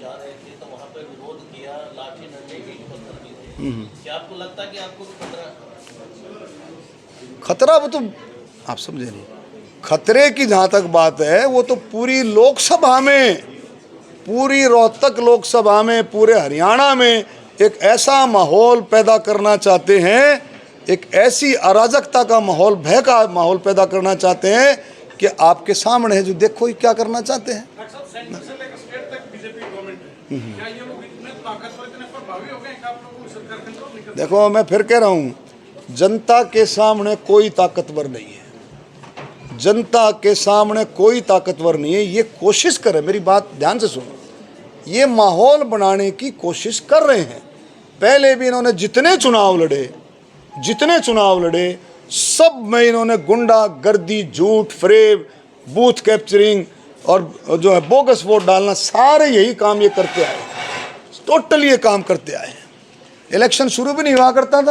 जा रहे थे तो वहाँ पे विरोध किया, लाठी डंडे ईंट पत्थर भी थे। क्या आपको लगता है कि आपको भी खतरा? वो तो आप समझे नहीं। खतरे की जहाँ तक बात है, वो तो पूरी लोकसभा में, पूरी रोहतक लोकसभा में, पूरे हरियाणा में एक ऐसा माहौल पैदा करना चाहते हैं, एक ऐसी अराजकता का माहौल, भय का माहौल पैदा करना चाहते हैं कि आपके सामने है, जो देखो ये क्या करना चाहते हैं। देखो मैं फिर कह रहा हूँ, जनता के सामने कोई ताकतवर नहीं है, जनता के सामने कोई ताकतवर नहीं है। ये कोशिश करे, मेरी बात ध्यान से सुनो, ये माहौल बनाने की कोशिश कर रहे हैं। पहले भी इन्होंने जितने चुनाव लड़े सब में इन्होंने गुंडागर्दी, झूठ, फरेब, बूथ कैप्चरिंग और जो है बोगस वोट डालना, सारे यही काम ये करते आए, टोटल ये काम करते आए हैं। इलेक्शन शुरू भी नहीं हुआ करता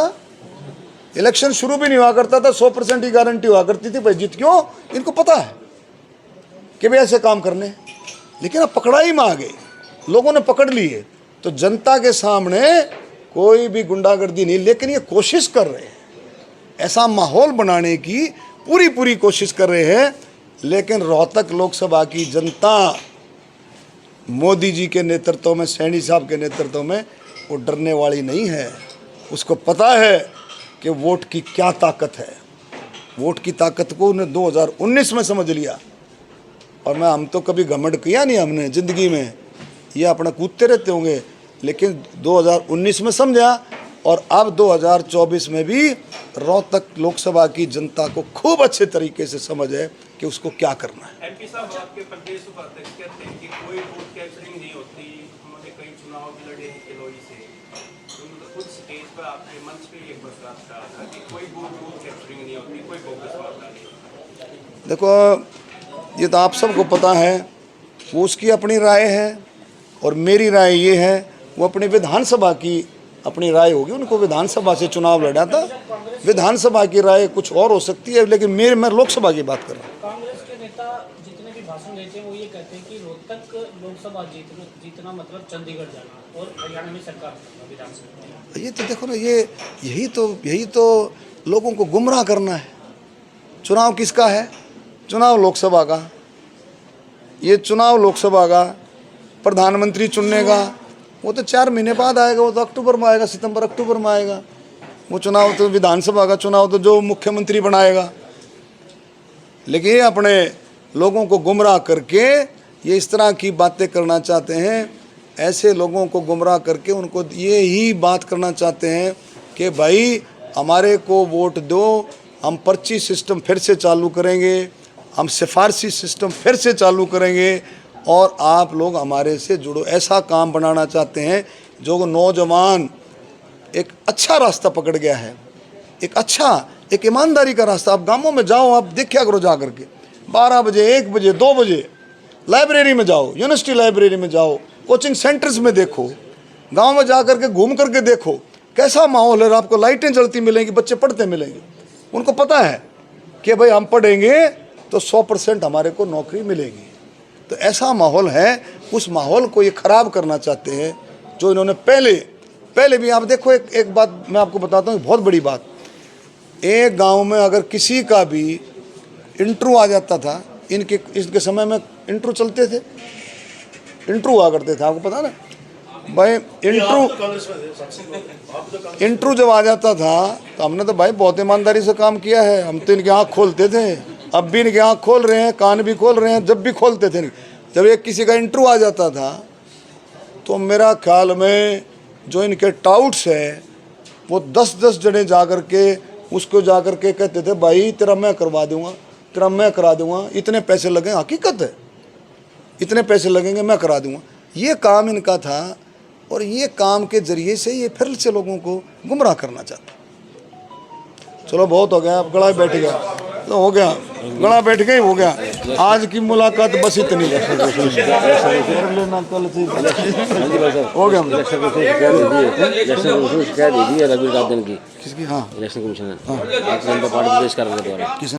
था, 100% की गारंटी हुआ करती थी भाई जीत। क्यों? इनको पता है कि भाई ऐसे काम करने, लेकिन अब पकड़ाई में आ गए, लोगों ने पकड़ लिए। तो जनता के सामने कोई भी गुंडागर्दी नहीं, लेकिन ये कोशिश कर रहे हैं, ऐसा माहौल बनाने की पूरी कोशिश कर रहे हैं। लेकिन रोहतक लोकसभा की जनता मोदी जी के नेतृत्व में, सैनी साहब के नेतृत्व में, वो डरने वाली नहीं है। उसको पता है कि वोट की क्या ताकत है। वोट की ताकत को उन्हें 2019 में समझ लिया। और हम तो कभी घमंड किया नहीं हमने ज़िंदगी में, ये अपना कूदते रहते होंगे, लेकिन 2019 में समझा। और अब 2024 में भी रोहतक लोकसभा की जनता को खूब अच्छे तरीके से समझ है कि उसको क्या करना है। एमपी साहब, आपके प्रदेश उपाध्यक्ष कहते हैं कि कोई वोट कैप्चरिंग नहीं होती, उन्होंने कई चुनाव लड़े हैं किलोई से, तो कुछ स्टेज पर आपके मंच पे एक बस बात कहा था कि कोई वोट कैप्चरिंग नहीं होती, कोई बोगस वादा नहीं। देखो ये तो आप सबको पता है, वो उसकी अपनी राय है और मेरी राय ये है, वो अपनी विधानसभा की अपनी राय होगी। उनको विधानसभा से चुनाव लड़ा था, विधानसभा की राय कुछ और हो सकती है, लेकिन मैं लोकसभा की बात कर रहा हूँ। कांग्रेस के नेता जितने भी भाषण देते हैं वो ये कहते हैं कि रोहतक लोकसभा जीतना मतलब चंडीगढ़ जाना और हरियाणा में सरकार विधानसभा। ये तो देखो ना, यही तो लोगों को गुमराह करना है। चुनाव किसका है? चुनाव लोकसभा का। ये चुनाव लोकसभा का, प्रधानमंत्री चुनने का वो तो 4 महीने बाद आएगा, वो तो अक्टूबर में आएगा, सितंबर अक्टूबर में आएगा। वो चुनाव तो विधानसभा का चुनाव तो जो मुख्यमंत्री बनाएगा। लेकिन ये अपने लोगों को गुमराह करके ये इस तरह की बातें करना चाहते हैं, ऐसे लोगों को गुमराह करके उनको ये ही बात करना चाहते हैं कि भाई हमारे को वोट दो, हम पर्ची सिस्टम फिर से चालू करेंगे, हम सिफारशी सिस्टम फिर से चालू करेंगे और आप लोग हमारे से जुड़ो। ऐसा काम बनाना चाहते हैं जो नौजवान एक अच्छा रास्ता पकड़ गया है, एक ईमानदारी का रास्ता। आप गांवों में जाओ, आप देखा करो जा करके, 12 बजे, 1 बजे, 2 बजे लाइब्रेरी में जाओ, यूनिवर्सिटी लाइब्रेरी में जाओ, कोचिंग सेंटर्स में देखो, गांव में जा करके घूम करके देखो कैसा माहौल है। आपको लाइटें जलती मिलेंगी, बच्चे पढ़ते मिलेंगे। उनको पता है कि भाई हम पढ़ेंगे तो 100% हमारे को नौकरी मिलेगी। तो ऐसा माहौल है, उस माहौल को ये ख़राब करना चाहते हैं जो इन्होंने पहले भी। आप देखो एक बात मैं आपको बताता हूँ, बहुत बड़ी बात। एक गांव में अगर किसी का भी इंटरव्यू आ जाता था, इसके समय में इंटरव्यू चलते थे, इंटरव्यू हुआ करते थे, आपको पता ना भाई। इंटरव्यू जब आ जाता था तो हमने तो भाई बहुत ईमानदारी से काम किया है। हम तो इनकी आँख खोलते थे, अब भी इनकी आँख खोल रहे हैं, कान भी खोल रहे हैं, जब भी खोलते थे। जब एक किसी का इंटरव्यू आ जाता था तो मेरा ख्याल में जो इनके टाउट्स है वो 10-10 जने जा कर के उसको जा कर के कहते थे भाई तेरा मैं करवा दूंगा, तेरा मैं करा दूंगा, इतने पैसे लगेंगे। हकीकत है, इतने पैसे लगेंगे, मैं करा दूंगा। ये काम इनका था और ये काम के ज़रिए से ये फिर से लोगों को गुमराह करना चाहते। चलो बहुत हो गया, अब गला बैठ गया तो हो गया, गला बैठ गई, हो गया। आज की मुलाकात बस इतनी है। हो गया शिकायत दी है रघुवीर गार्डन की, किसकी? हाँ, election commission, Bharatiya Janata party प्रदेश कार्यालय द्वारा।